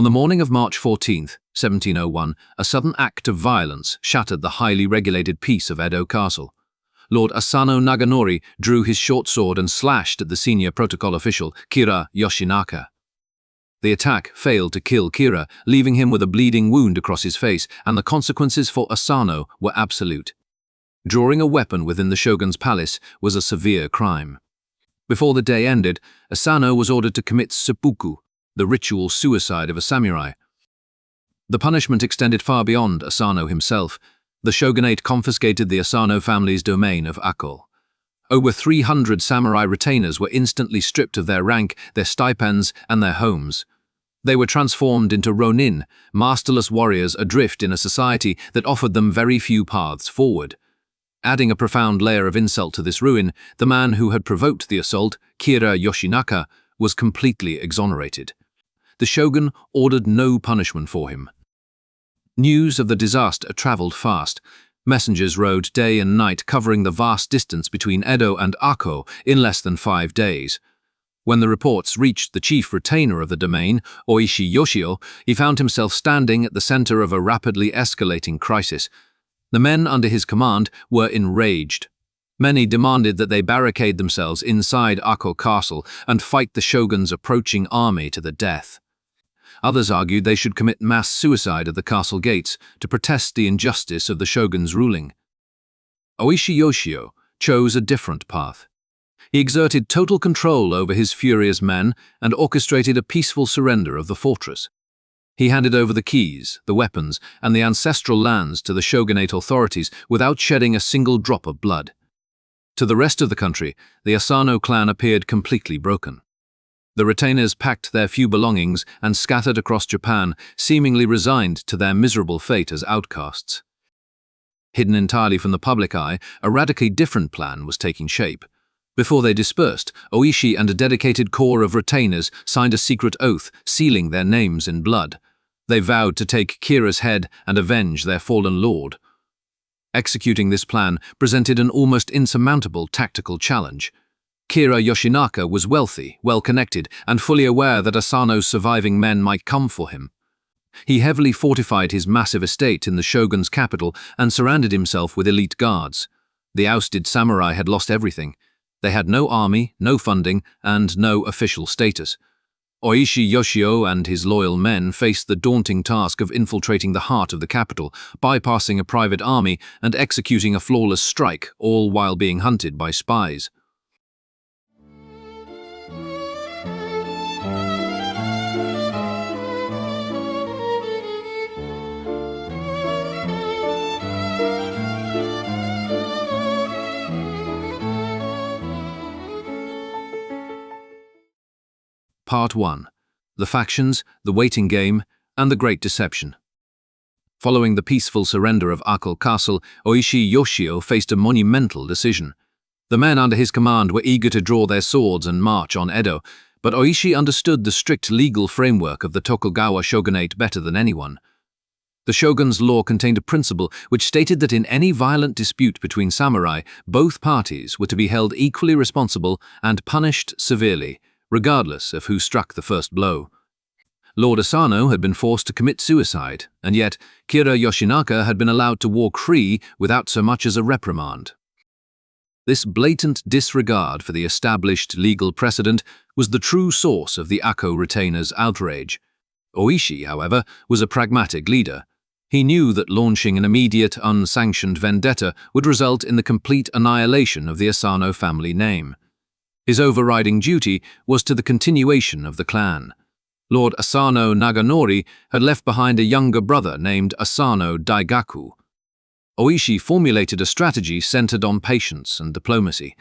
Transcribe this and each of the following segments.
On the morning of March 14, 1701, a sudden act of violence shattered the highly regulated peace of Edo Castle. Lord Asano Naganori drew his short sword and slashed at the senior protocol official, Kira Yoshinaka. The attack failed to kill Kira, leaving him with a bleeding wound across his face, and the consequences for Asano were absolute. Drawing a weapon within the shogun's palace was a severe crime. Before the day ended, Asano was ordered to commit seppuku, the ritual suicide of a samurai. The punishment extended far beyond Asano himself. The shogunate confiscated the Asano family's domain of Ako. Over 300 samurai retainers were instantly stripped of their rank, their stipends, and their homes. They were transformed into Rōnin, masterless warriors adrift in a society that offered them very few paths forward. Adding a profound layer of insult to this ruin, the man who had provoked the assault, Kira Yoshinaka, was completely exonerated. The shogun ordered no punishment for him. News of the disaster traveled fast. Messengers rode day and night, covering the vast distance between Edo and Ako in less than 5 days. When the reports reached the chief retainer of the domain, Ōishi Yoshio, he found himself standing at the center of a rapidly escalating crisis. The men under his command were enraged. Many demanded that they barricade themselves inside Ako Castle and fight the shogun's approaching army to the death. Others argued they should commit mass suicide at the castle gates to protest the injustice of the shogun's ruling. Ōishi Yoshio chose a different path. He exerted total control over his furious men and orchestrated a peaceful surrender of the fortress. He handed over the keys, the weapons, and the ancestral lands to the shogunate authorities without shedding a single drop of blood. To the rest of the country, the Asano clan appeared completely broken. The retainers packed their few belongings and scattered across Japan, seemingly resigned to their miserable fate as outcasts. Hidden entirely from the public eye, a radically different plan was taking shape. Before they dispersed, Ōishi and a dedicated corps of retainers signed a secret oath, sealing their names in blood. They vowed to take Kira's head and avenge their fallen lord. Executing this plan presented an almost insurmountable tactical challenge. Kira Yoshinaka was wealthy, well-connected, and fully aware that Asano's surviving men might come for him. He heavily fortified his massive estate in the shogun's capital and surrounded himself with elite guards. The ousted samurai had lost everything. They had no army, no funding, and no official status. Ōishi Yoshio and his loyal men faced the daunting task of infiltrating the heart of the capital, bypassing a private army and executing a flawless strike, all while being hunted by spies. Part 1. The Factions, the Waiting Game, and the Great Deception. Following the peaceful surrender of Ako Castle, Ōishi Yoshio faced a monumental decision. The men under his command were eager to draw their swords and march on Edo, but Ōishi understood the strict legal framework of the Tokugawa shogunate better than anyone. The shogun's law contained a principle which stated that in any violent dispute between samurai, both parties were to be held equally responsible and punished severely, regardless of who struck the first blow. Lord Asano had been forced to commit suicide, and yet Kira Yoshinaka had been allowed to walk free without so much as a reprimand. This blatant disregard for the established legal precedent was the true source of the Ako retainers' outrage. Ōishi, however, was a pragmatic leader. He knew that launching an immediate, unsanctioned vendetta would result in the complete annihilation of the Asano family name. His overriding duty was to the continuation of the clan. Lord Asano Naganori had left behind a younger brother named Asano Daigaku. Ōishi formulated a strategy centered on patience and diplomacy.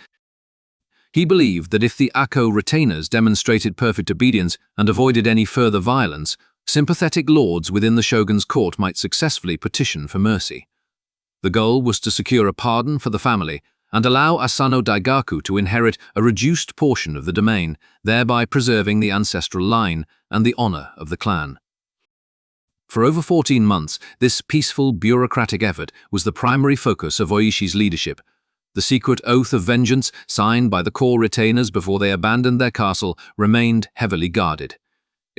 He believed that if the Ako retainers demonstrated perfect obedience and avoided any further violence, sympathetic lords within the shogun's court might successfully petition for mercy. The goal was to secure a pardon for the family and allow Asano Daigaku to inherit a reduced portion of the domain, thereby preserving the ancestral line and the honor of the clan. For over 14 months, this peaceful bureaucratic effort was the primary focus of Ōishi's leadership. The secret oath of vengeance, signed by the core retainers before they abandoned their castle, remained heavily guarded.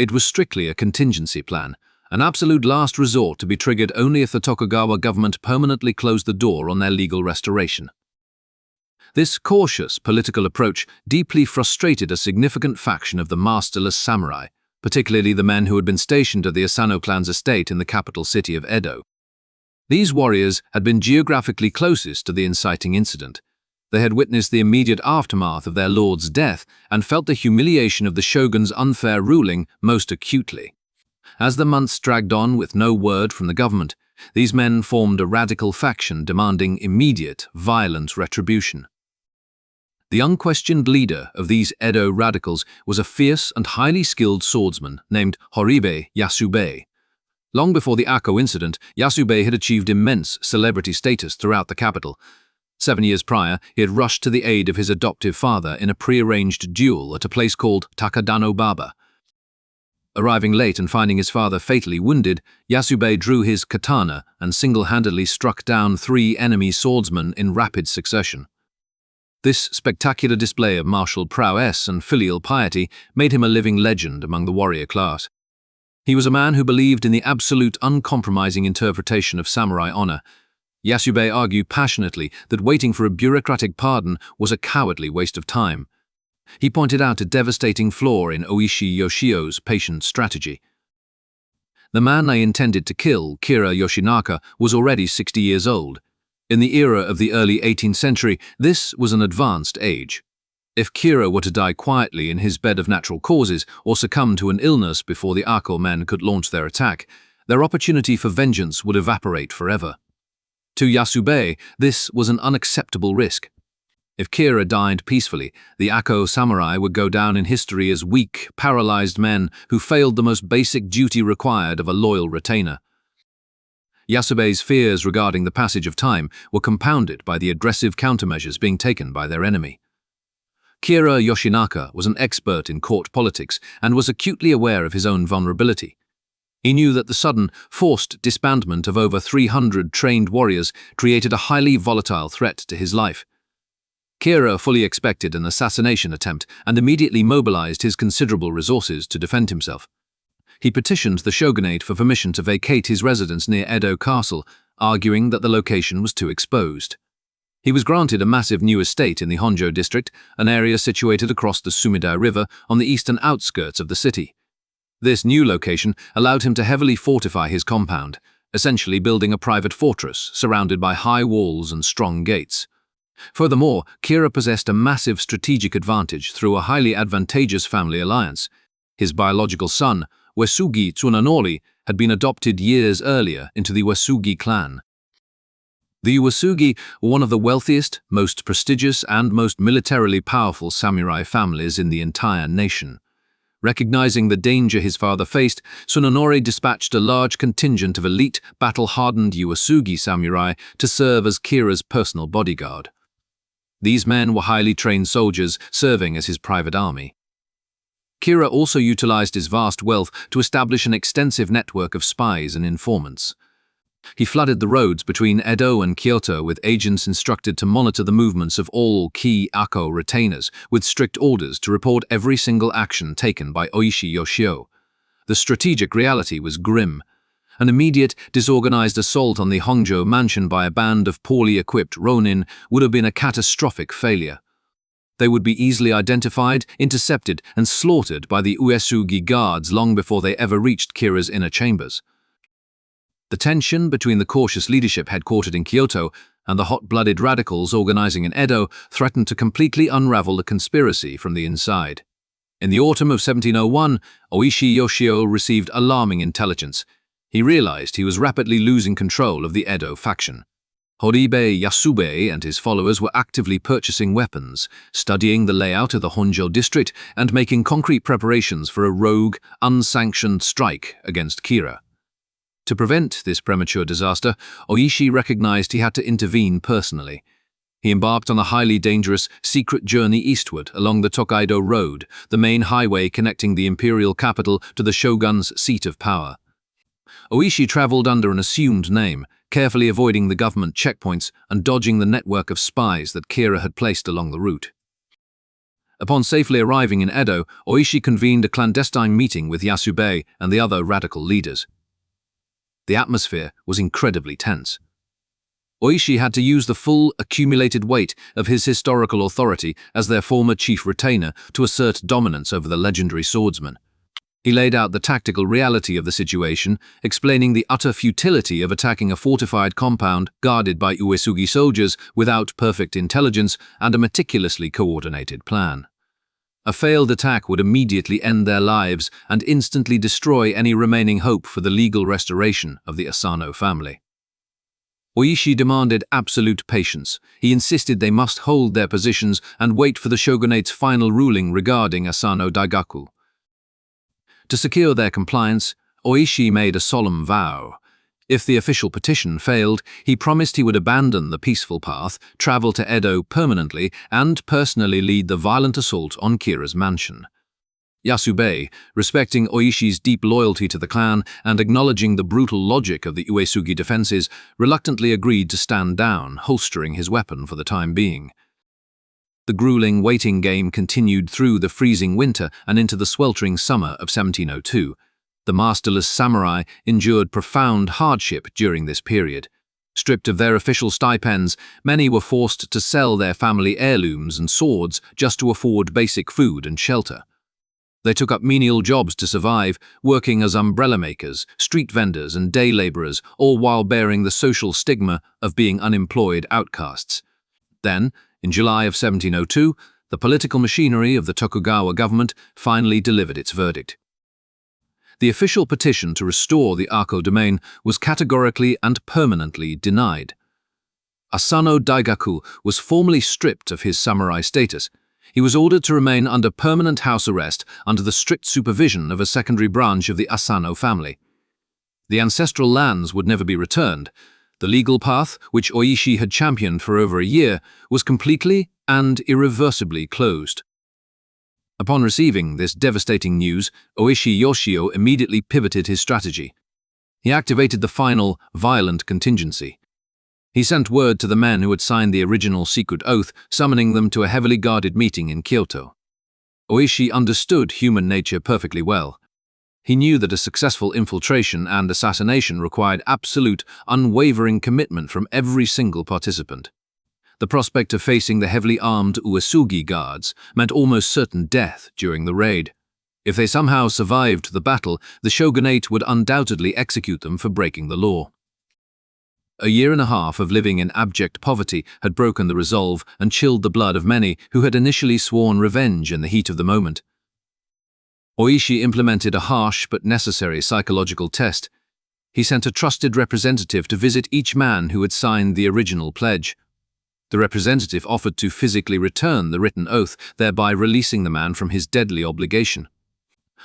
It was strictly a contingency plan, an absolute last resort to be triggered only if the Tokugawa government permanently closed the door on their legal restoration. This cautious political approach deeply frustrated a significant faction of the masterless samurai, particularly the men who had been stationed at the Asano clan's estate in the capital city of Edo. These warriors had been geographically closest to the inciting incident. They had witnessed the immediate aftermath of their lord's death and felt the humiliation of the shogun's unfair ruling most acutely. As the months dragged on with no word from the government, these men formed a radical faction demanding immediate, violent retribution. The unquestioned leader of these Edo radicals was a fierce and highly skilled swordsman named Horibe Yasube. Long before the Ako incident, Yasube had achieved immense celebrity status throughout the capital. 7 years prior, he had rushed to the aid of his adoptive father in a prearranged duel at a place called Takadano Baba. Arriving late and finding his father fatally wounded, Yasube drew his katana and single-handedly struck down 3 enemy swordsmen in rapid succession. This spectacular display of martial prowess and filial piety made him a living legend among the warrior class. He was a man who believed in the absolute, uncompromising interpretation of samurai honor. Yasube argued passionately that waiting for a bureaucratic pardon was a cowardly waste of time. He pointed out a devastating flaw in Ōishi Yoshio's patient strategy. The man I intended to kill, Kira Yoshinaka, was already 60 years old. In the era of the early 18th century, this was an advanced age. If Kira were to die quietly in his bed of natural causes or succumb to an illness before the Ako men could launch their attack, their opportunity for vengeance would evaporate forever. To Yasube, this was an unacceptable risk. If Kira died peacefully, the Ako samurai would go down in history as weak, paralyzed men who failed the most basic duty required of a loyal retainer. Yasube's fears regarding the passage of time were compounded by the aggressive countermeasures being taken by their enemy. Kira Yoshinaka was an expert in court politics and was acutely aware of his own vulnerability. He knew that the sudden, forced disbandment of over 300 trained warriors created a highly volatile threat to his life. Kira fully expected an assassination attempt and immediately mobilized his considerable resources to defend himself. He petitioned the shogunate for permission to vacate his residence near Edo Castle, arguing that the location was too exposed. He was granted a massive new estate in the Honjo district, an area situated across the Sumida River on the eastern outskirts of the city. This new location allowed him to heavily fortify his compound, essentially building a private fortress surrounded by high walls and strong gates. Furthermore, Kira possessed a massive strategic advantage through a highly advantageous family alliance. His biological son, Uesugi Tsunanori, had been adopted years earlier into the Uesugi clan. The Uesugi were one of the wealthiest, most prestigious, and most militarily powerful samurai families in the entire nation. Recognizing the danger his father faced, Tsunanori dispatched a large contingent of elite, battle-hardened Uesugi samurai to serve as Kira's personal bodyguard. These men were highly trained soldiers serving as his private army. Kira also utilized his vast wealth to establish an extensive network of spies and informants. He flooded the roads between Edo and Kyoto with agents instructed to monitor the movements of all key Ako retainers, with strict orders to report every single action taken by Ōishi Yoshio. The strategic reality was grim. An immediate, disorganized assault on the Honjo mansion by a band of poorly equipped Rōnin would have been a catastrophic failure. They would be easily identified, intercepted, and slaughtered by the Uesugi guards long before they ever reached Kira's inner chambers. The tension between the cautious leadership headquartered in Kyoto and the hot-blooded radicals organizing in Edo threatened to completely unravel the conspiracy from the inside. In the autumn of 1701, Ōishi Yoshio received alarming intelligence. He realized he was rapidly losing control of the Edo faction. Horibe Yasube and his followers were actively purchasing weapons, studying the layout of the Honjo district, and making concrete preparations for a rogue, unsanctioned strike against Kira. To prevent this premature disaster, Ōishi recognized he had to intervene personally. He embarked on a highly dangerous, secret journey eastward along the Tokaido Road, the main highway connecting the imperial capital to the shogun's seat of power. Ōishi traveled under an assumed name, carefully avoiding the government checkpoints and dodging the network of spies that Kira had placed along the route. Upon safely arriving in Edo, Ōishi convened a clandestine meeting with Yasubei and the other radical leaders. The atmosphere was incredibly tense. Ōishi had to use the full accumulated weight of his historical authority as their former chief retainer to assert dominance over the legendary swordsman. He laid out the tactical reality of the situation, explaining the utter futility of attacking a fortified compound guarded by Uesugi soldiers without perfect intelligence and a meticulously coordinated plan. A failed attack would immediately end their lives and instantly destroy any remaining hope for the legal restoration of the Asano family. Ōishi demanded absolute patience. He insisted they must hold their positions and wait for the shogunate's final ruling regarding Asano Daigaku. To secure their compliance, Ōishi made a solemn vow. If the official petition failed, he promised he would abandon the peaceful path, travel to Edo permanently, and personally lead the violent assault on Kira's mansion. Yasubei, respecting Ōishi's deep loyalty to the clan and acknowledging the brutal logic of the Uesugi defenses, reluctantly agreed to stand down, holstering his weapon for the time being. The grueling waiting game continued through the freezing winter and into the sweltering summer of 1702. The masterless samurai endured profound hardship during this period. Stripped of their official stipends, many were forced to sell their family heirlooms and swords just to afford basic food and shelter. They took up menial jobs to survive, working as umbrella makers, street vendors, and day laborers, all while bearing the social stigma of being unemployed outcasts. Then, in July of 1702, the political machinery of the Tokugawa government finally delivered its verdict. The official petition to restore the Ako domain was categorically and permanently denied. Asano Daigaku was formally stripped of his samurai status. He was ordered to remain under permanent house arrest under the strict supervision of a secondary branch of the Asano family. The ancestral lands would never be returned. The legal path, which Ōishi had championed for over a year, was completely and irreversibly closed. Upon receiving this devastating news, Ōishi Yoshio immediately pivoted his strategy. He activated the final, violent contingency. He sent word to the men who had signed the original secret oath, summoning them to a heavily guarded meeting in Kyoto. Ōishi understood human nature perfectly well. He knew that a successful infiltration and assassination required absolute, unwavering commitment from every single participant. The prospect of facing the heavily armed Uesugi guards meant almost certain death during the raid. If they somehow survived the battle, the shogunate would undoubtedly execute them for breaking the law. A year and a half of living in abject poverty had broken the resolve and chilled the blood of many who had initially sworn revenge in the heat of the moment. Ōishi implemented a harsh but necessary psychological test. He sent a trusted representative to visit each man who had signed the original pledge. The representative offered to physically return the written oath, thereby releasing the man from his deadly obligation.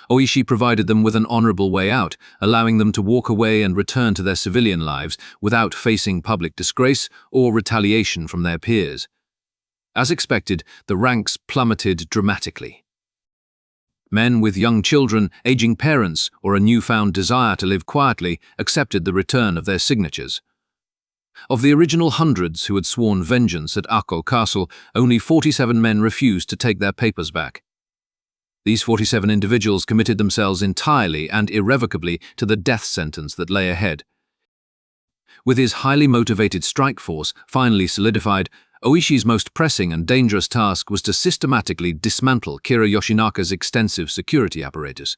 Ōishi provided them with an honorable way out, allowing them to walk away and return to their civilian lives without facing public disgrace or retaliation from their peers. As expected, the ranks plummeted dramatically. Men with young children, aging parents, or a newfound desire to live quietly accepted the return of their signatures. Of the original hundreds who had sworn vengeance at Ako Castle, only 47 men refused to take their papers back. These 47 individuals committed themselves entirely and irrevocably to the death sentence that lay ahead. With his highly motivated strike force finally solidified, Ōishi's most pressing and dangerous task was to systematically dismantle Kira Yoshinaka's extensive security apparatus.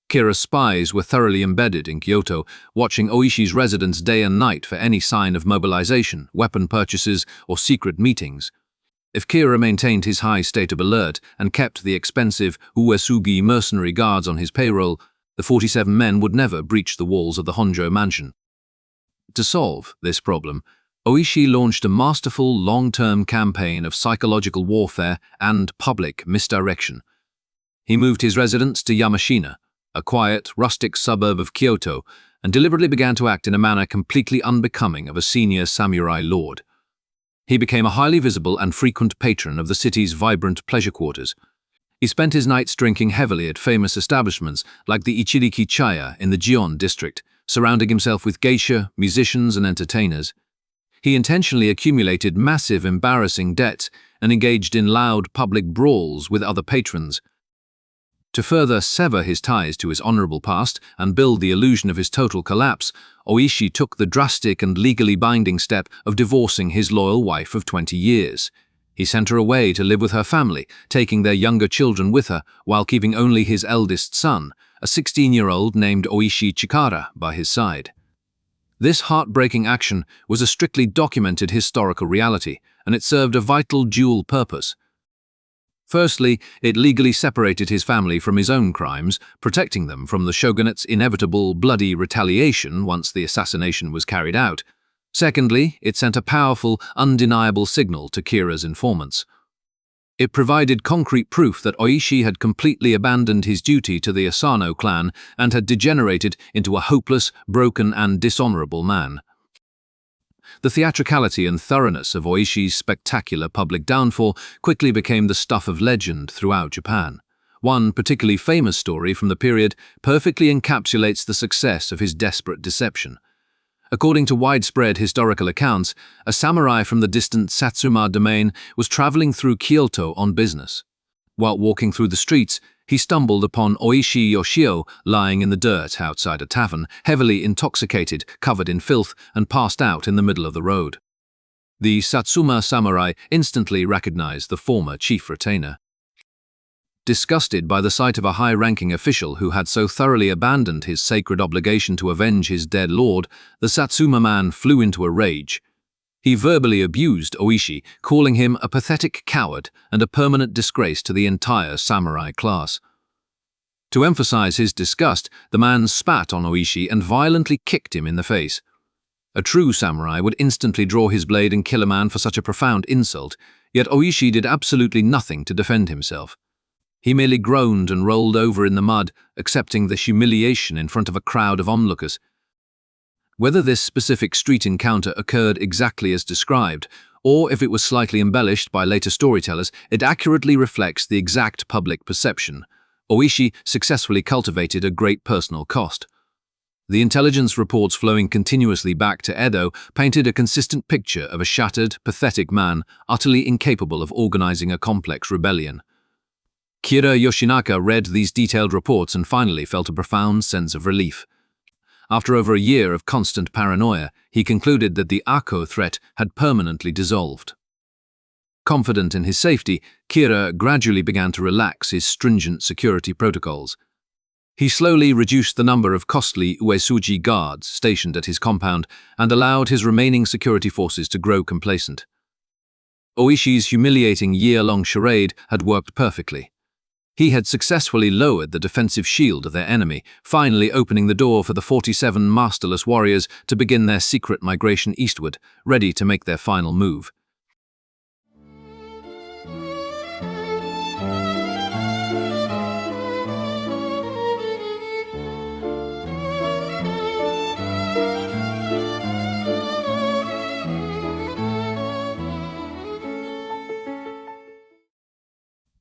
Kira's spies were thoroughly embedded in Kyoto, watching Ōishi's residence day and night for any sign of mobilization, weapon purchases, or secret meetings. If Kira maintained his high state of alert and kept the expensive Uesugi mercenary guards on his payroll, the 47 men would never breach the walls of the Honjo mansion. To solve this problem, Ōishi launched a masterful long-term campaign of psychological warfare and public misdirection. He moved his residence to Yamashina, a quiet, rustic suburb of Kyoto, and deliberately began to act in a manner completely unbecoming of a senior samurai lord. He became a highly visible and frequent patron of the city's vibrant pleasure quarters. He spent his nights drinking heavily at famous establishments like the Ichiriki Chaya in the Gion district, surrounding himself with geisha, musicians, and entertainers. He intentionally accumulated massive, embarrassing debts, and engaged in loud public brawls with other patrons. To further sever his ties to his honorable past and build the illusion of his total collapse, Ōishi took the drastic and legally binding step of divorcing his loyal wife of 20 years. He sent her away to live with her family, taking their younger children with her, while keeping only his eldest son, a 16-year-old named Ōishi Chikara, by his side. This heartbreaking action was a strictly documented historical reality, and it served a vital dual purpose. Firstly, it legally separated his family from his own crimes, protecting them from the shogunate's inevitable bloody retaliation once the assassination was carried out. Secondly, it sent a powerful, undeniable signal to Kira's informants. It provided concrete proof that Ōishi had completely abandoned his duty to the Asano clan and had degenerated into a hopeless, broken and dishonorable man. The theatricality and thoroughness of Ōishi's spectacular public downfall quickly became the stuff of legend throughout Japan. One particularly famous story from the period perfectly encapsulates the success of his desperate deception. According to widespread historical accounts, a samurai from the distant Satsuma domain was traveling through Kyoto on business. While walking through the streets, he stumbled upon Ōishi Yoshio lying in the dirt outside a tavern, heavily intoxicated, covered in filth, and passed out in the middle of the road. The Satsuma samurai instantly recognized the former chief retainer. Disgusted by the sight of a high-ranking official who had so thoroughly abandoned his sacred obligation to avenge his dead lord, the Satsuma man flew into a rage. He verbally abused Ōishi, calling him a pathetic coward and a permanent disgrace to the entire samurai class. To emphasize his disgust, the man spat on Ōishi and violently kicked him in the face. A true samurai would instantly draw his blade and kill a man for such a profound insult, yet Ōishi did absolutely nothing to defend himself. He merely groaned and rolled over in the mud, accepting the humiliation in front of a crowd of onlookers. Whether this specific street encounter occurred exactly as described, or if it was slightly embellished by later storytellers, it accurately reflects the exact public perception. Ōishi successfully cultivated a great personal cost. The intelligence reports flowing continuously back to Edo painted a consistent picture of a shattered, pathetic man, utterly incapable of organizing a complex rebellion. Kira Yoshinaka read these detailed reports and finally felt a profound sense of relief. After over a year of constant paranoia, he concluded that the Ako threat had permanently dissolved. Confident in his safety, Kira gradually began to relax his stringent security protocols. He slowly reduced the number of costly uesugi guards stationed at his compound and allowed his remaining security forces to grow complacent. Ōishi's humiliating year-long charade had worked perfectly. He had successfully lowered the defensive shield of their enemy, finally opening the door for the 47 masterless warriors to begin their secret migration eastward, ready to make their final move.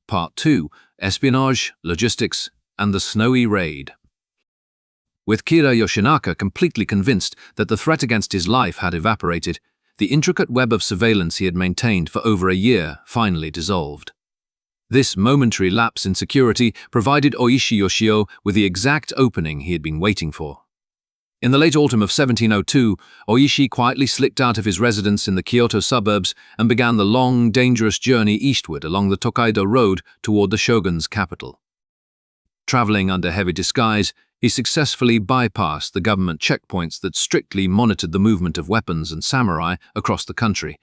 Part 2. Espionage, Logistics, and the Snowy Raid. With Kira Yoshinaka completely convinced that the threat against his life had evaporated, the intricate web of surveillance he had maintained for over a year finally dissolved. This momentary lapse in security provided Ōishi Yoshio with the exact opening he had been waiting for. In the late autumn of 1702, Ōishi quietly slipped out of his residence in the Kyoto suburbs and began the long, dangerous journey eastward along the Tokaido Road toward the shogun's capital. Traveling under heavy disguise, he successfully bypassed the government checkpoints that strictly monitored the movement of weapons and samurai across the country.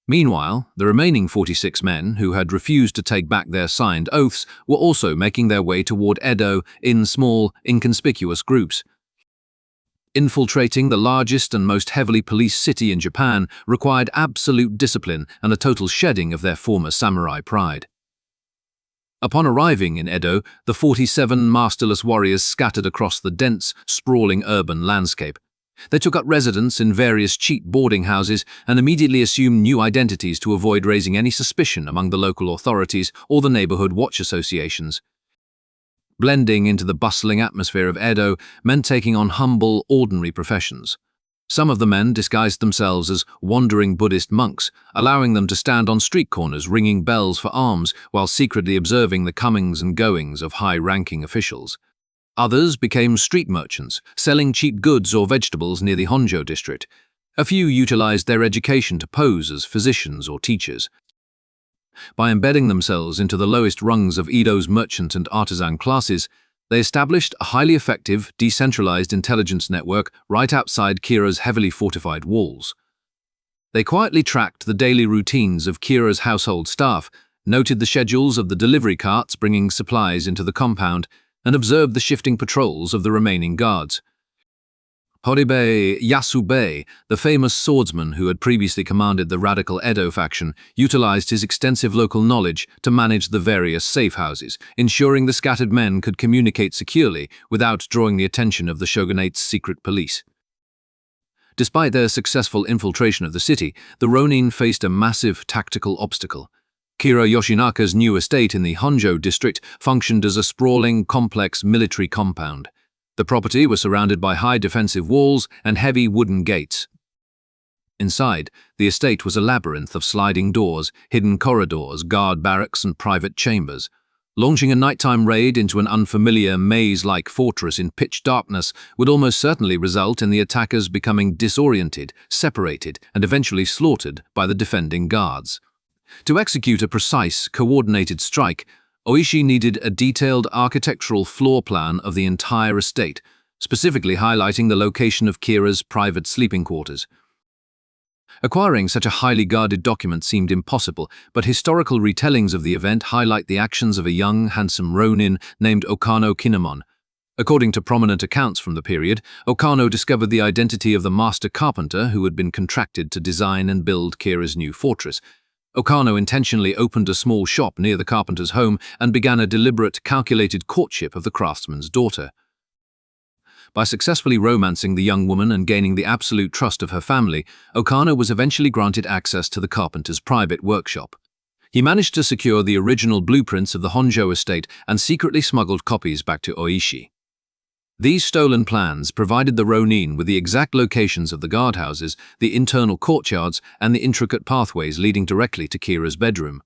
Meanwhile, the remaining 46 men who had refused to take back their signed oaths were also making their way toward Edo in small, inconspicuous groups. Infiltrating the largest and most heavily policed city in Japan required absolute discipline and a total shedding of their former samurai pride. Upon arriving in Edo, the 47 masterless warriors scattered across the dense, sprawling urban landscape. They took up residence in various cheap boarding houses and immediately assumed new identities to avoid raising any suspicion among the local authorities or the neighborhood watch associations. Blending into the bustling atmosphere of Edo meant taking on humble, ordinary professions. Some of the men disguised themselves as wandering Buddhist monks, allowing them to stand on street corners ringing bells for alms while secretly observing the comings and goings of high-ranking officials. Others became street merchants, selling cheap goods or vegetables near the Honjo district. A few utilized their education to pose as physicians or teachers. By embedding themselves into the lowest rungs of Edo's merchant and artisan classes, they established a highly effective, decentralized intelligence network right outside Kira's heavily fortified walls. They quietly tracked the daily routines of Kira's household staff, noted the schedules of the delivery carts bringing supplies into the compound, and observed the shifting patrols of the remaining guards. Horibei Yasubei, the famous swordsman who had previously commanded the radical Edo faction, utilized his extensive local knowledge to manage the various safe houses, ensuring the scattered men could communicate securely without drawing the attention of the shogunate's secret police. Despite their successful infiltration of the city, the Rōnin faced a massive tactical obstacle. Kira Yoshinaka's new estate in the Honjo district functioned as a sprawling, complex military compound. The property was surrounded by high defensive walls and heavy wooden gates. Inside, the estate was a labyrinth of sliding doors, hidden corridors, guard barracks, and private chambers. Launching a nighttime raid into an unfamiliar, maze-like fortress in pitch darkness would almost certainly result in the attackers becoming disoriented, separated, and eventually slaughtered by the defending guards. To execute a precise, coordinated strike, Ōishi needed a detailed architectural floor plan of the entire estate, specifically highlighting the location of Kira's private sleeping quarters. Acquiring such a highly guarded document seemed impossible, but historical retellings of the event highlight the actions of a young, handsome Rōnin named Okano Kinemon. According to prominent accounts from the period, Okano discovered the identity of the master carpenter who had been contracted to design and build Kira's new fortress. Okano intentionally opened a small shop near the carpenter's home and began a deliberate, calculated courtship of the craftsman's daughter. By successfully romancing the young woman and gaining the absolute trust of her family, Okano was eventually granted access to the carpenter's private workshop. He managed to secure the original blueprints of the Honjo estate and secretly smuggled copies back to Ōishi. These stolen plans provided the Rōnin with the exact locations of the guardhouses, the internal courtyards, and the intricate pathways leading directly to Kira's bedroom.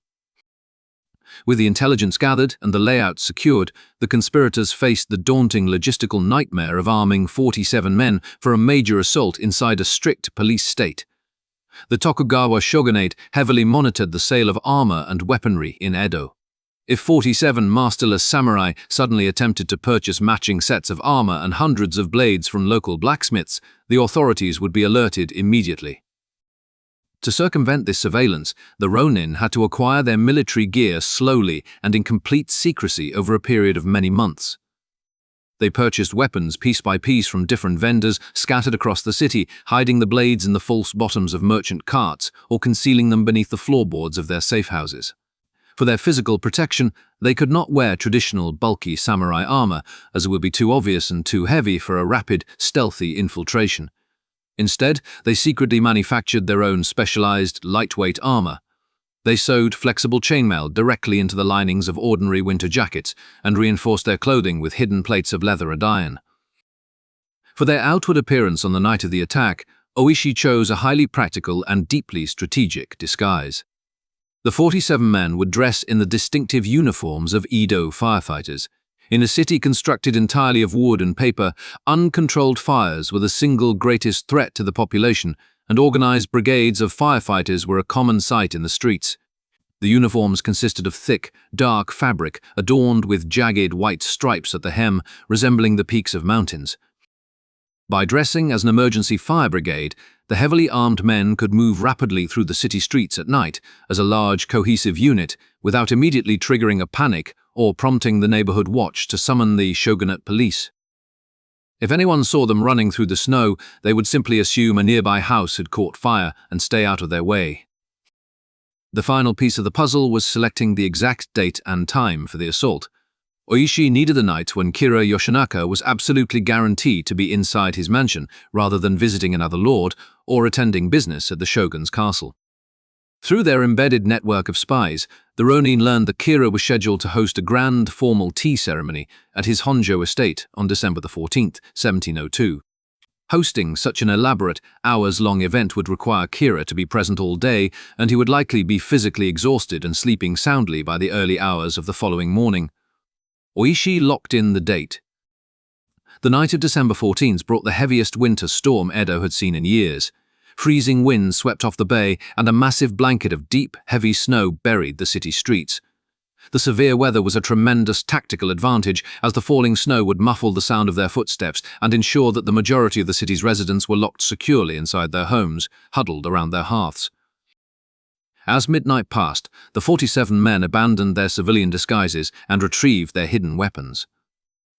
With the intelligence gathered and the layout secured, the conspirators faced the daunting logistical nightmare of arming 47 men for a major assault inside a strict police state. The Tokugawa shogunate heavily monitored the sale of armor and weaponry in Edo. If 47 masterless samurai suddenly attempted to purchase matching sets of armor and hundreds of blades from local blacksmiths, the authorities would be alerted immediately. To circumvent this surveillance, the Rōnin had to acquire their military gear slowly and in complete secrecy over a period of many months. They purchased weapons piece by piece from different vendors scattered across the city, hiding the blades in the false bottoms of merchant carts or concealing them beneath the floorboards of their safe houses. For their physical protection, they could not wear traditional bulky samurai armor, as it would be too obvious and too heavy for a rapid, stealthy infiltration. Instead, they secretly manufactured their own specialized, lightweight armor. They sewed flexible chainmail directly into the linings of ordinary winter jackets and reinforced their clothing with hidden plates of leather and iron. For their outward appearance on the night of the attack, Ōishi chose a highly practical and deeply strategic disguise. The 47 men would dress in the distinctive uniforms of Edo firefighters. In a city constructed entirely of wood and paper, uncontrolled fires were the single greatest threat to the population, and organized brigades of firefighters were a common sight in the streets. The uniforms consisted of thick, dark fabric adorned with jagged white stripes at the hem, resembling the peaks of mountains. By dressing as an emergency fire brigade, the heavily armed men could move rapidly through the city streets at night as a large, cohesive unit without immediately triggering a panic or prompting the neighborhood watch to summon the shogunate police. If anyone saw them running through the snow, they would simply assume a nearby house had caught fire and stay out of their way. The final piece of the puzzle was selecting the exact date and time for the assault. Ōishi needed the night when Kira Yoshinaka was absolutely guaranteed to be inside his mansion rather than visiting another lord or attending business at the shogun's castle. Through their embedded network of spies, the Rōnin learned that Kira was scheduled to host a grand formal tea ceremony at his Honjo estate on December 14, 1702. Hosting such an elaborate, hours-long event would require Kira to be present all day, and he would likely be physically exhausted and sleeping soundly by the early hours of the following morning. Ōishi locked in the date. The night of December 14th brought the heaviest winter storm Edo had seen in years. Freezing winds swept off the bay, and a massive blanket of deep, heavy snow buried the city streets. The severe weather was a tremendous tactical advantage, as the falling snow would muffle the sound of their footsteps and ensure that the majority of the city's residents were locked securely inside their homes, huddled around their hearths. As midnight passed, the 47 men abandoned their civilian disguises and retrieved their hidden weapons.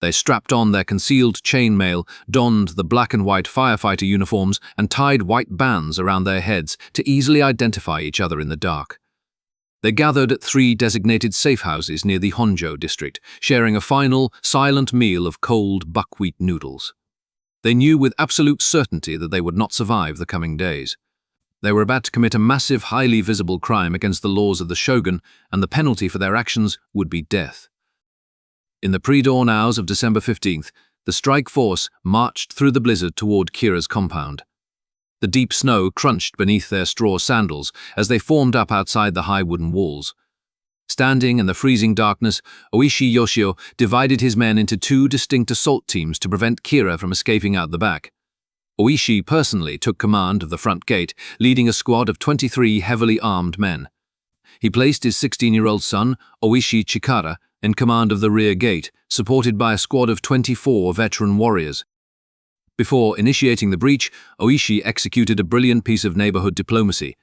They strapped on their concealed chainmail, donned the black and white firefighter uniforms, and tied white bands around their heads to easily identify each other in the dark. They gathered at 3 designated safe houses near the Honjo district, sharing a final, silent meal of cold buckwheat noodles. They knew with absolute certainty that they would not survive the coming days. They were about to commit a massive, highly visible crime against the laws of the shogun, and the penalty for their actions would be death. In the pre-dawn hours of December 15th, the strike force marched through the blizzard toward Kira's compound. The deep snow crunched beneath their straw sandals as they formed up outside the high wooden walls. Standing in the freezing darkness, Ōishi Yoshio divided his men into 2 distinct assault teams to prevent Kira from escaping out the back. Ōishi personally took command of the front gate, leading a squad of 23 heavily armed men. He placed his 16-year-old son, Ōishi Chikara, in command of the rear gate, supported by a squad of 24 veteran warriors. Before initiating the breach, Ōishi executed a brilliant piece of neighborhood diplomacy.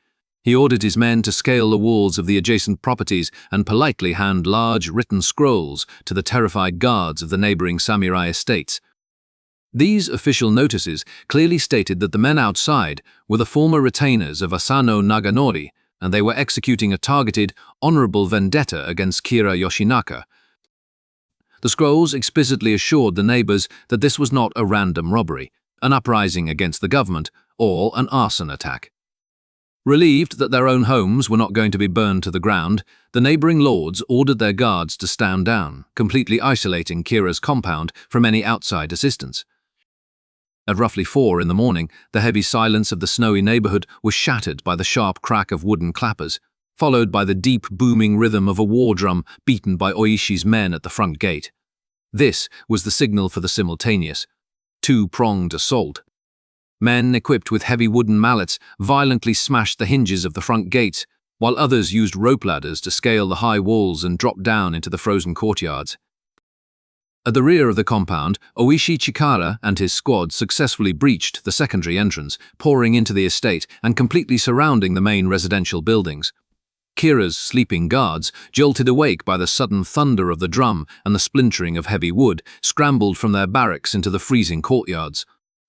He ordered his men to scale the walls of the adjacent properties and politely hand large written scrolls to the terrified guards of the neighboring samurai estates. These official notices clearly stated that the men outside were the former retainers of Asano Naganori, and they were executing a targeted, honorable vendetta against Kira Yoshinaka. The scrolls explicitly assured the neighbors that this was not a random robbery, an uprising against the government, or an arson attack. Relieved that their own homes were not going to be burned to the ground, the neighboring lords ordered their guards to stand down, completely isolating Kira's compound from any outside assistance. At roughly 4 in the morning, the heavy silence of the snowy neighborhood was shattered by the sharp crack of wooden clappers, followed by the deep booming rhythm of a war drum beaten by Ōishi's men at the front gate. This was the signal for the simultaneous, 2-pronged assault. Men equipped with heavy wooden mallets violently smashed the hinges of the front gates, while others used rope ladders to scale the high walls and drop down into the frozen courtyards. At the rear of the compound, Ōishi Chikara and his squad successfully breached the secondary entrance, pouring into the estate and completely surrounding the main residential buildings. Kira's sleeping guards, jolted awake by the sudden thunder of the drum and the splintering of heavy wood, scrambled from their barracks into the freezing courtyards.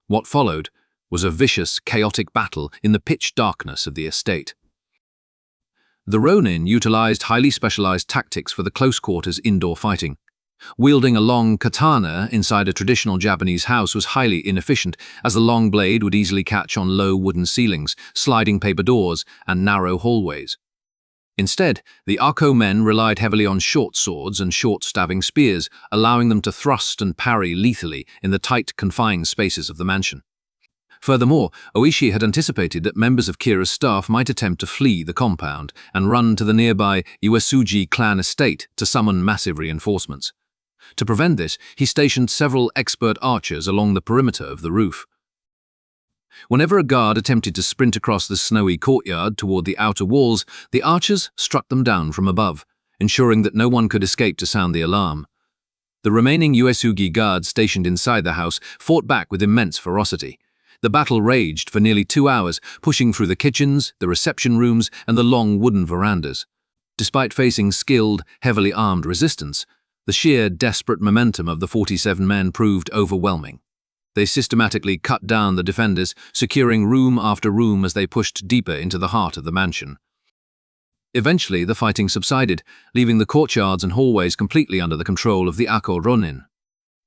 What followed was a vicious, chaotic battle in the pitch darkness of the estate. The Rōnin utilized highly specialized tactics for the close-quarters indoor fighting. Wielding a long katana inside a traditional Japanese house was highly inefficient, as the long blade would easily catch on low wooden ceilings, sliding paper doors, and narrow hallways. Instead, the Ako men relied heavily on short swords and short stabbing spears, allowing them to thrust and parry lethally in the tight, confined spaces of the mansion. Furthermore, Ōishi had anticipated that members of Kira's staff might attempt to flee the compound and run to the nearby Uesugi clan estate to summon massive reinforcements. To prevent this, he stationed several expert archers along the perimeter of the roof. Whenever a guard attempted to sprint across the snowy courtyard toward the outer walls, the archers struck them down from above, ensuring that no one could escape to sound the alarm. The remaining Uesugi guards stationed inside the house fought back with immense ferocity. The battle raged for nearly 2 hours, pushing through the kitchens, the reception rooms, and the long wooden verandas. Despite facing skilled, heavily armed resistance, the sheer desperate momentum of the 47 men proved overwhelming. They systematically cut down the defenders, securing room after room as they pushed deeper into the heart of the mansion. Eventually, the fighting subsided, leaving the courtyards and hallways completely under the control of the Ako Rōnin.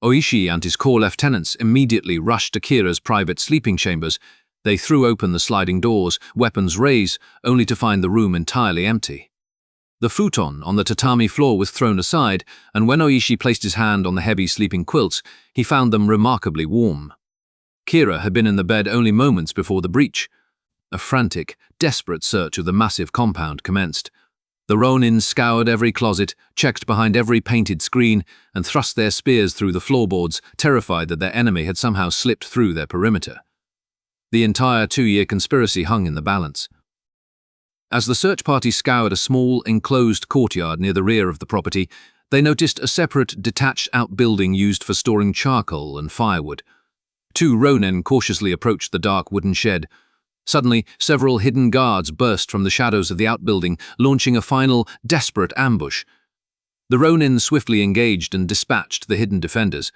Ōishi and his corps lieutenants immediately rushed to Kira's private sleeping chambers. They threw open the sliding doors, weapons raised, only to find the room entirely empty. The futon on the tatami floor was thrown aside, and when Ōishi placed his hand on the heavy sleeping quilts, he found them remarkably warm. Kira had been in the bed only moments before the breach. A frantic, desperate search of the massive compound commenced. The Rōnin scoured every closet, checked behind every painted screen, and thrust their spears through the floorboards, terrified that their enemy had somehow slipped through their perimeter. The entire 2-year conspiracy hung in the balance. As the search party scoured a small, enclosed courtyard near the rear of the property, they noticed a separate, detached outbuilding used for storing charcoal and firewood. 2 Rōnin cautiously approached the dark wooden shed. Suddenly, several hidden guards burst from the shadows of the outbuilding, launching a final, desperate ambush. The Rōnin swiftly engaged and dispatched the hidden defenders.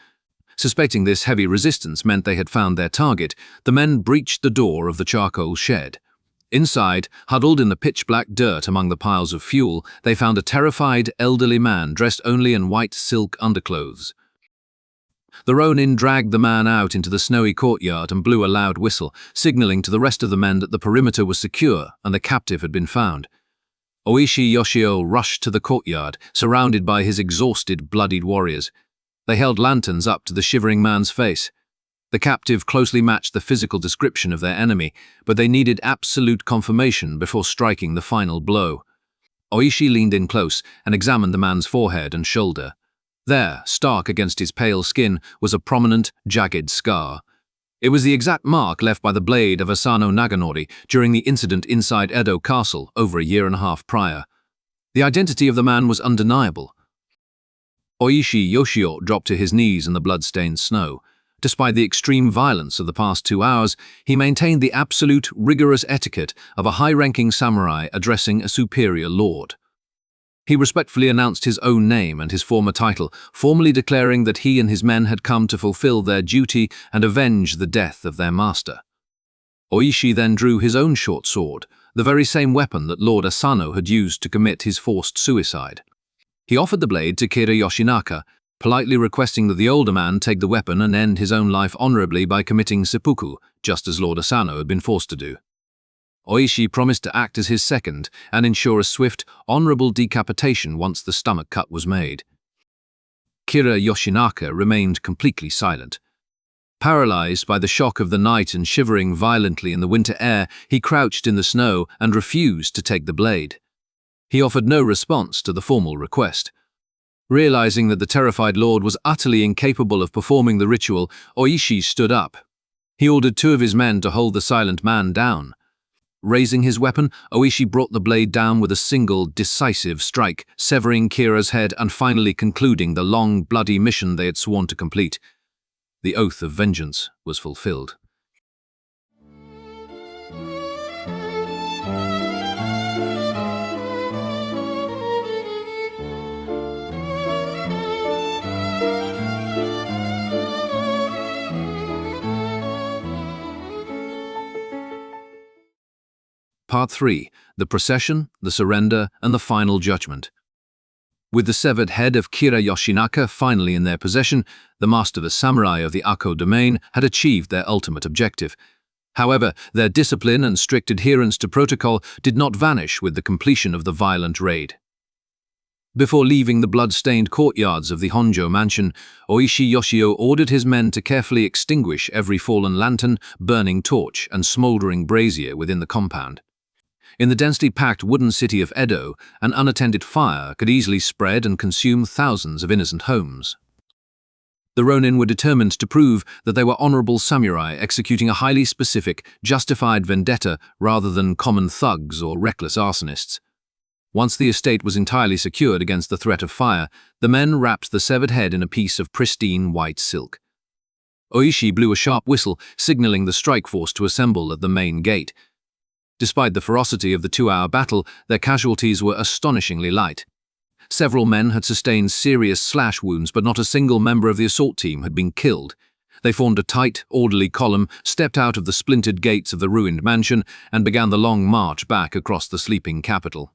Suspecting this heavy resistance meant they had found their target, the men breached the door of the charcoal shed. Inside, huddled in the pitch-black dirt among the piles of fuel, they found a terrified, elderly man dressed only in white silk underclothes. The Rōnin dragged the man out into the snowy courtyard and blew a loud whistle, signaling to the rest of the men that the perimeter was secure and the captive had been found. Ōishi Yoshio rushed to the courtyard, surrounded by his exhausted, bloodied warriors. They held lanterns up to the shivering man's face. The captive closely matched the physical description of their enemy, but they needed absolute confirmation before striking the final blow. Ōishi leaned in close and examined the man's forehead and shoulder. There, stark against his pale skin, was a prominent, jagged scar. It was the exact mark left by the blade of Asano Naganori during the incident inside Edo Castle over a 1.5 years prior. The identity of the man was undeniable. Ōishi Yoshio dropped to his knees in the blood-stained snow. Despite the extreme violence of the past 2 hours, he maintained the absolute, rigorous etiquette of a high-ranking samurai addressing a superior lord. He respectfully announced his own name and his former title, formally declaring that he and his men had come to fulfill their duty and avenge the death of their master. Ōishi then drew his own short sword, the very same weapon that Lord Asano had used to commit his forced suicide. He offered the blade to Kira Yoshinaka, politely requesting that the older man take the weapon and end his own life honorably by committing seppuku, just as Lord Asano had been forced to do. Ōishi promised to act as his second and ensure a swift, honorable decapitation once the stomach cut was made. Kira Yoshinaka remained completely silent. Paralyzed by the shock of the night and shivering violently in the winter air, he crouched in the snow and refused to take the blade. He offered no response to the formal request. Realizing that the terrified lord was utterly incapable of performing the ritual, Ōishi stood up. He ordered 2 of his men to hold the silent man down. Raising his weapon, Ōishi brought the blade down with a single, decisive strike, severing Kira's head and finally concluding the long, bloody mission they had sworn to complete. The oath of vengeance was fulfilled. Part 3. The Procession, the Surrender, and the Final Judgment. With the severed head of Kira Yoshinaka finally in their possession, the masterless samurai of the Ako domain had achieved their ultimate objective. However, their discipline and strict adherence to protocol did not vanish with the completion of the violent raid. Before leaving the blood-stained courtyards of the Honjo mansion, Ōishi Yoshio ordered his men to carefully extinguish every fallen lantern, burning torch, and smoldering brazier within the compound. In the densely packed wooden city of Edo, an unattended fire could easily spread and consume thousands of innocent homes. The Rōnin were determined to prove that they were honorable samurai executing a highly specific, justified vendetta rather than common thugs or reckless arsonists. Once the estate was entirely secured against the threat of fire, the men wrapped the severed head in a piece of pristine white silk. Ōishi blew a sharp whistle, signaling the strike force to assemble at the main gate. Despite the ferocity of the 2-hour battle, their casualties were astonishingly light. Several men had sustained serious slash wounds, but not a single member of the assault team had been killed. They formed a tight, orderly column, stepped out of the splintered gates of the ruined mansion, and began the long march back across the sleeping capital.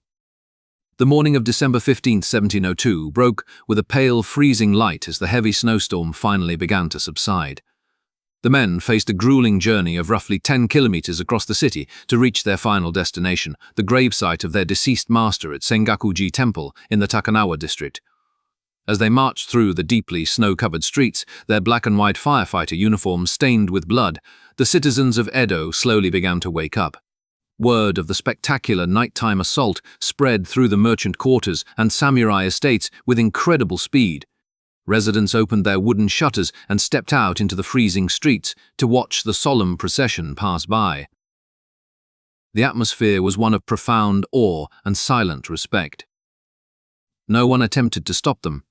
The morning of December 15, 1702, broke with a pale, freezing light as the heavy snowstorm finally began to subside. The men faced a grueling journey of roughly 10 kilometers across the city to reach their final destination, the gravesite of their deceased master at Sengakuji Temple in the Takanawa district. As they marched through the deeply snow-covered streets, their black and white firefighter uniforms stained with blood, the citizens of Edo slowly began to wake up. Word of the spectacular nighttime assault spread through the merchant quarters and samurai estates with incredible speed. Residents opened their wooden shutters and stepped out into the freezing streets to watch the solemn procession pass by. The atmosphere was one of profound awe and silent respect. No one attempted to stop them.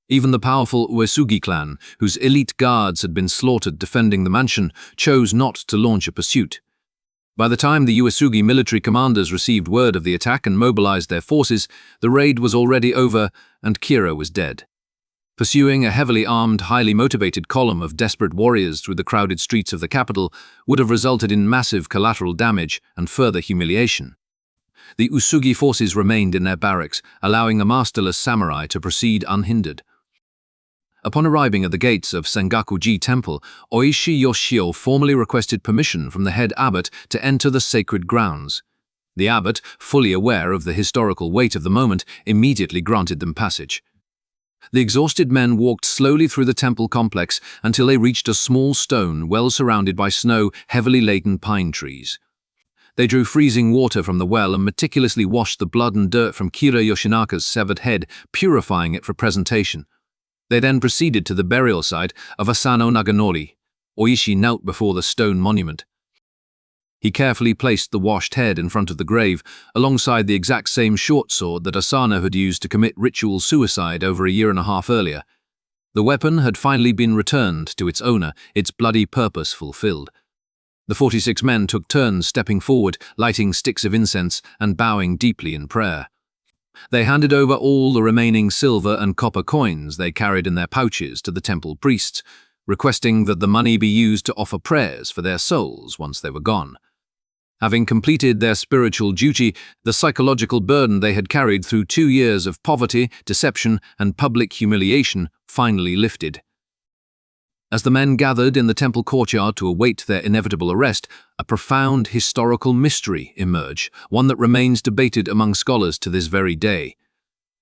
Even the powerful Uesugi clan, whose elite guards had been slaughtered defending the mansion, chose not to launch a pursuit. By the time the Uesugi military commanders received word of the attack and mobilized their forces, the raid was already over and Kira was dead. Pursuing a heavily armed, highly motivated column of desperate warriors through the crowded streets of the capital would have resulted in massive collateral damage and further humiliation. The Uesugi forces remained in their barracks, allowing the masterless samurai to proceed unhindered. Upon arriving at the gates of Sengaku-ji Temple, Ōishi Yoshio formally requested permission from the head abbot to enter the sacred grounds. The abbot, fully aware of the historical weight of the moment, immediately granted them passage. The exhausted men walked slowly through the temple complex until they reached a small stone well surrounded by snow, heavily laden pine trees. They drew freezing water from the well and meticulously washed the blood and dirt from Kira Yoshinaka's severed head, purifying it for presentation. They then proceeded to the burial site of Asano Naganori. Ōishi knelt before the stone monument. He carefully placed the washed head in front of the grave, alongside the exact same short sword that Asano had used to commit ritual suicide over a year and a half earlier. The weapon had finally been returned to its owner, its bloody purpose fulfilled. The 46 men took turns stepping forward, lighting sticks of incense and bowing deeply in prayer. They handed over all the remaining silver and copper coins they carried in their pouches to the temple priests, requesting that the money be used to offer prayers for their souls once they were gone. Having completed their spiritual duty, the psychological burden they had carried through 2 years of poverty, deception, and public humiliation finally lifted. As the men gathered in the temple courtyard to await their inevitable arrest, a profound historical mystery emerged, one that remains debated among scholars to this very day.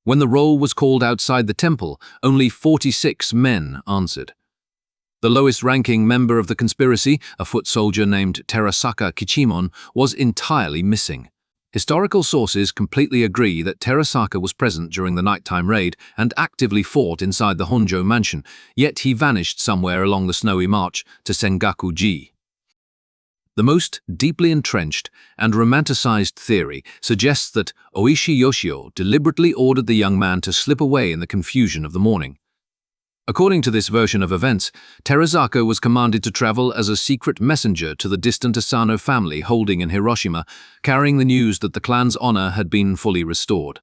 When the roll was called outside the temple, only 46 men answered. The lowest-ranking member of the conspiracy, a foot soldier named Terasaka Kichimon, was entirely missing. Historical sources completely agree that Terasaka was present during the nighttime raid and actively fought inside the Honjo mansion, yet he vanished somewhere along the snowy march to Sengaku-ji. The most deeply entrenched and romanticized theory suggests that Ōishi Yoshio deliberately ordered the young man to slip away in the confusion of the morning. According to this version of events, Terasaka was commanded to travel as a secret messenger to the distant Asano family holding in Hiroshima, carrying the news that the clan's honor had been fully restored.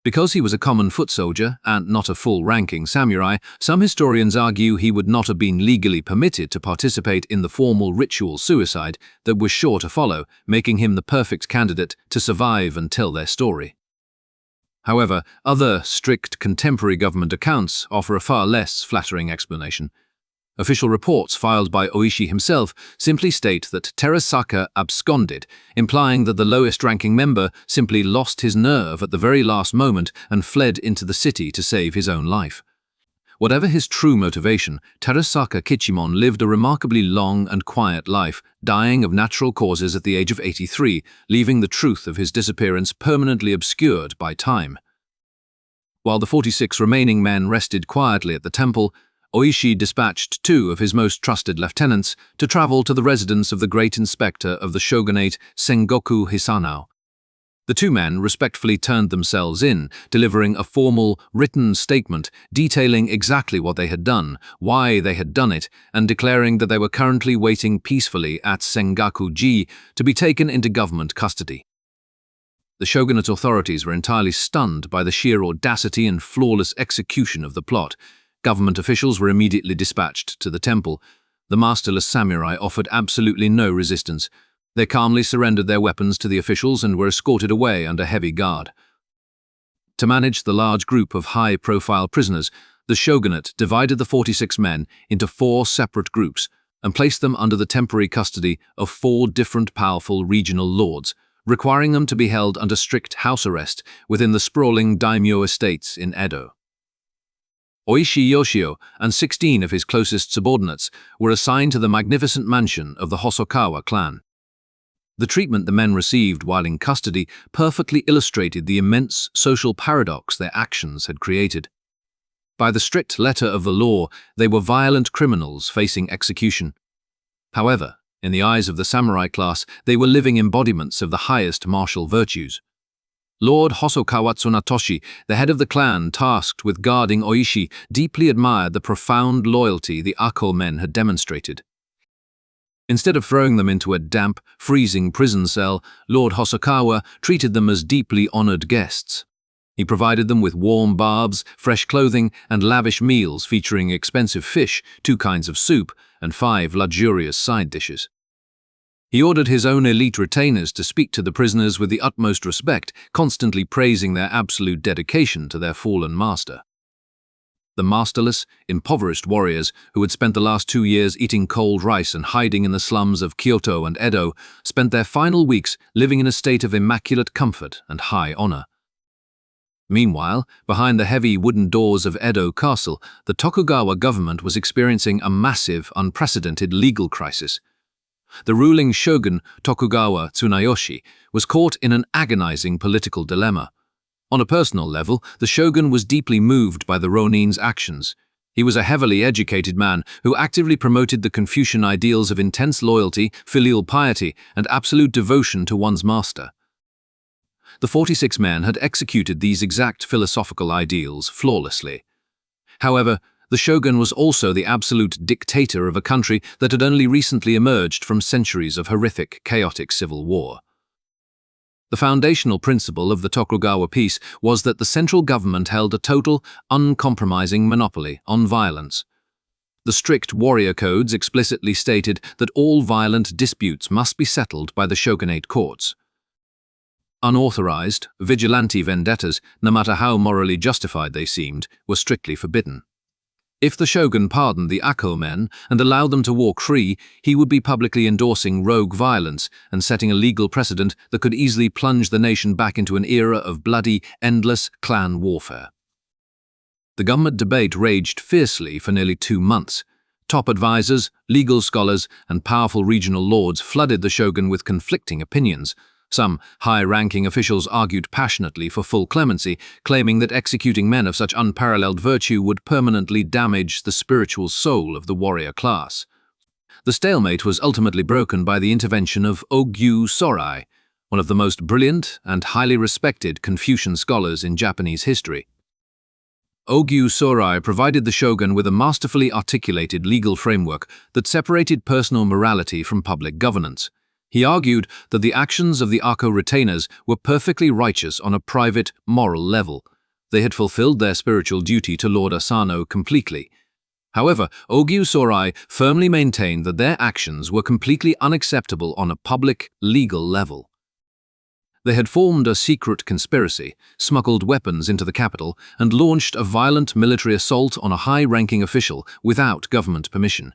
Because he was a common foot soldier and not a full-ranking samurai, some historians argue he would not have been legally permitted to participate in the formal ritual suicide that was sure to follow, making him the perfect candidate to survive and tell their story. However, other strict contemporary government accounts offer a far less flattering explanation. Official reports filed by Ōishi himself simply state that Terasaka absconded, implying that the lowest-ranking member simply lost his nerve at the very last moment and fled into the city to save his own life. Whatever his true motivation, Terasaka Kichimon lived a remarkably long and quiet life, dying of natural causes at the age of 83, leaving the truth of his disappearance permanently obscured by time. While the 46 remaining men rested quietly at the temple, Ōishi dispatched 2 of his most trusted lieutenants to travel to the residence of the great inspector of the shogunate Sengoku Hisanao. The 2 men respectfully turned themselves in, delivering a formal, written statement detailing exactly what they had done, why they had done it, and declaring that they were currently waiting peacefully at Sengaku-ji to be taken into government custody. The shogunate authorities were entirely stunned by the sheer audacity and flawless execution of the plot. Government officials were immediately dispatched to the temple. The masterless samurai offered absolutely no resistance. They calmly surrendered their weapons to the officials and were escorted away under heavy guard. To manage the large group of high-profile prisoners, the shogunate divided the 46 men into 4 separate groups and placed them under the temporary custody of 4 different powerful regional lords, requiring them to be held under strict house arrest within the sprawling daimyo estates in Edo. Ōishi Yoshio and 16 of his closest subordinates were assigned to the magnificent mansion of the Hosokawa clan. The treatment the men received while in custody perfectly illustrated the immense social paradox their actions had created. By the strict letter of the law, they were violent criminals facing execution. However, in the eyes of the samurai class, they were living embodiments of the highest martial virtues. Lord Hosokawa Tsunatoshi, the head of the clan tasked with guarding Ōishi, deeply admired the profound loyalty the Ako men had demonstrated. Instead of throwing them into a damp, freezing prison cell, Lord Hosokawa treated them as deeply honored guests. He provided them with warm baths, fresh clothing, and lavish meals featuring expensive fish, 2 kinds of soup, and 5 luxurious side dishes. He ordered his own elite retainers to speak to the prisoners with the utmost respect, constantly praising their absolute dedication to their fallen master. The masterless, impoverished warriors who had spent the last 2 years eating cold rice and hiding in the slums of Kyoto and Edo spent their final weeks living in a state of immaculate comfort and high honor. Meanwhile, behind the heavy wooden doors of Edo Castle, the Tokugawa government was experiencing a massive, unprecedented legal crisis. The ruling shogun, Tokugawa Tsunayoshi, was caught in an agonizing political dilemma. On a personal level, the shogun was deeply moved by the Rōnin's actions. He was a heavily educated man who actively promoted the Confucian ideals of intense loyalty, filial piety, and absolute devotion to one's master. The 46 men had executed these exact philosophical ideals flawlessly. However, the shogun was also the absolute dictator of a country that had only recently emerged from centuries of horrific, chaotic civil war. The foundational principle of the Tokugawa peace was that the central government held a total, uncompromising monopoly on violence. The strict warrior codes explicitly stated that all violent disputes must be settled by the shogunate courts. Unauthorized, vigilante vendettas, no matter how morally justified they seemed, were strictly forbidden. If the shogun pardoned the Ako men and allowed them to walk free, he would be publicly endorsing rogue violence and setting a legal precedent that could easily plunge the nation back into an era of bloody, endless clan warfare. The government debate raged fiercely for nearly 2 months. Top advisors, legal scholars, and powerful regional lords flooded the shogun with conflicting opinions. Some high-ranking officials argued passionately for full clemency, claiming that executing men of such unparalleled virtue would permanently damage the spiritual soul of the warrior class. The stalemate was ultimately broken by the intervention of Ōishi Yoshio, one of the most brilliant and highly respected Confucian scholars in Japanese history. Ōishi Yoshio provided the shogun with a masterfully articulated legal framework that separated personal morality from public governance. He argued that the actions of the Ako retainers were perfectly righteous on a private, moral level. They had fulfilled their spiritual duty to Lord Asano completely. However, Ōishi Yoshio firmly maintained that their actions were completely unacceptable on a public, legal level. They had formed a secret conspiracy, smuggled weapons into the capital, and launched a violent military assault on a high-ranking official without government permission.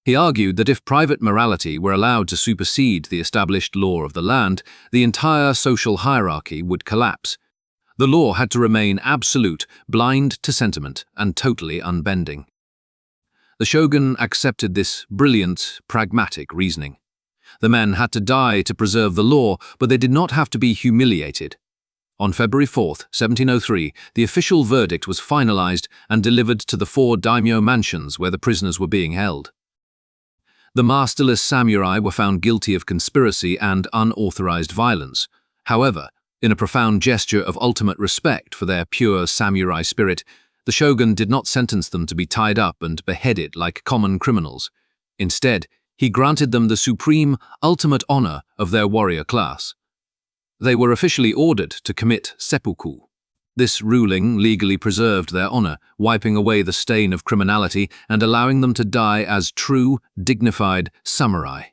He argued that if private morality were allowed to supersede the established law of the land, the entire social hierarchy would collapse. The law had to remain absolute, blind to sentiment, and totally unbending. The shogun accepted this brilliant, pragmatic reasoning. The men had to die to preserve the law, but they did not have to be humiliated. On February 4, 1703, the official verdict was finalized and delivered to the 4 daimyo mansions where the prisoners were being held. The masterless samurai were found guilty of conspiracy and unauthorized violence. However, in a profound gesture of ultimate respect for their pure samurai spirit, the shogun did not sentence them to be tied up and beheaded like common criminals. Instead, he granted them the supreme, ultimate honor of their warrior class. They were officially ordered to commit seppuku. This ruling legally preserved their honor, wiping away the stain of criminality and allowing them to die as true, dignified samurai.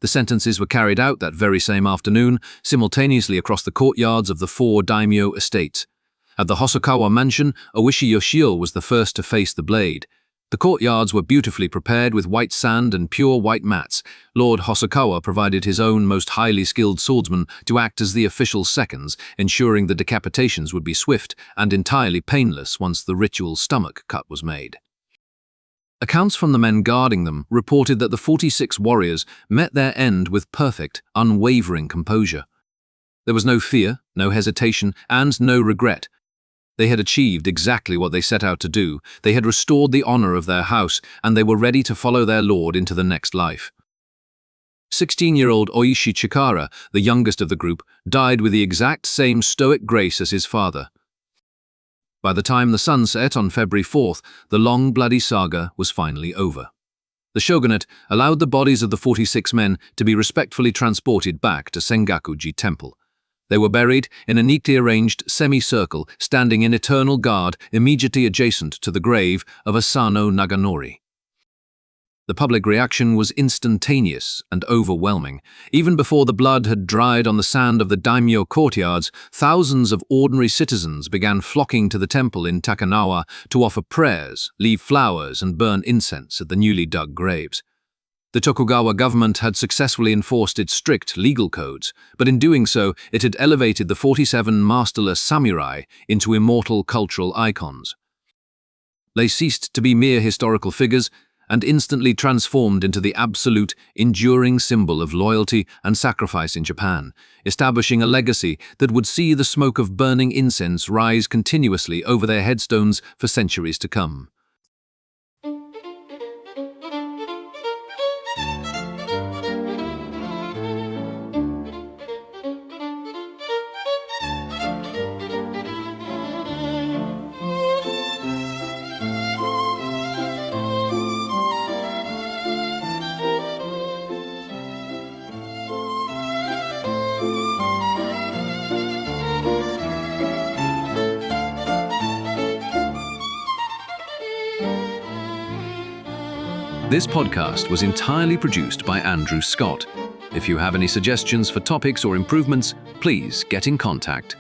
The sentences were carried out that very same afternoon, simultaneously across the courtyards of the 4 daimyo estates. At the Hosokawa mansion, Ōishi Yoshio was the first to face the blade. The courtyards were beautifully prepared with white sand and pure white mats. Lord Hosokawa provided his own most highly skilled swordsmen to act as the official seconds, ensuring the decapitations would be swift and entirely painless once the ritual stomach cut was made. Accounts from the men guarding them reported that the 46 warriors met their end with perfect, unwavering composure. There was no fear, no hesitation, and no regret. They had achieved exactly what they set out to do. They had restored the honor of their house, and they were ready to follow their lord into the next life. 16-year-old Ōishi Chikara, the youngest of the group, died with the exact same stoic grace as his father. By the time the sun set on February 4th, the long, bloody saga was finally over. The shogunate allowed the bodies of the 46 men to be respectfully transported back to Sengakuji Temple. They were buried in a neatly arranged semicircle standing in eternal guard immediately adjacent to the grave of Asano Naganori. The public reaction was instantaneous and overwhelming. Even before the blood had dried on the sand of the daimyo courtyards, thousands of ordinary citizens began flocking to the temple in Takanawa to offer prayers, leave flowers, and burn incense at the newly dug graves. The Tokugawa government had successfully enforced its strict legal codes, but in doing so, it had elevated the 47 masterless samurai into immortal cultural icons. They ceased to be mere historical figures and instantly transformed into the absolute, enduring symbol of loyalty and sacrifice in Japan, establishing a legacy that would see the smoke of burning incense rise continuously over their headstones for centuries to come. This podcast was entirely produced by Andrew Scott. If you have any suggestions for topics or improvements, please get in contact.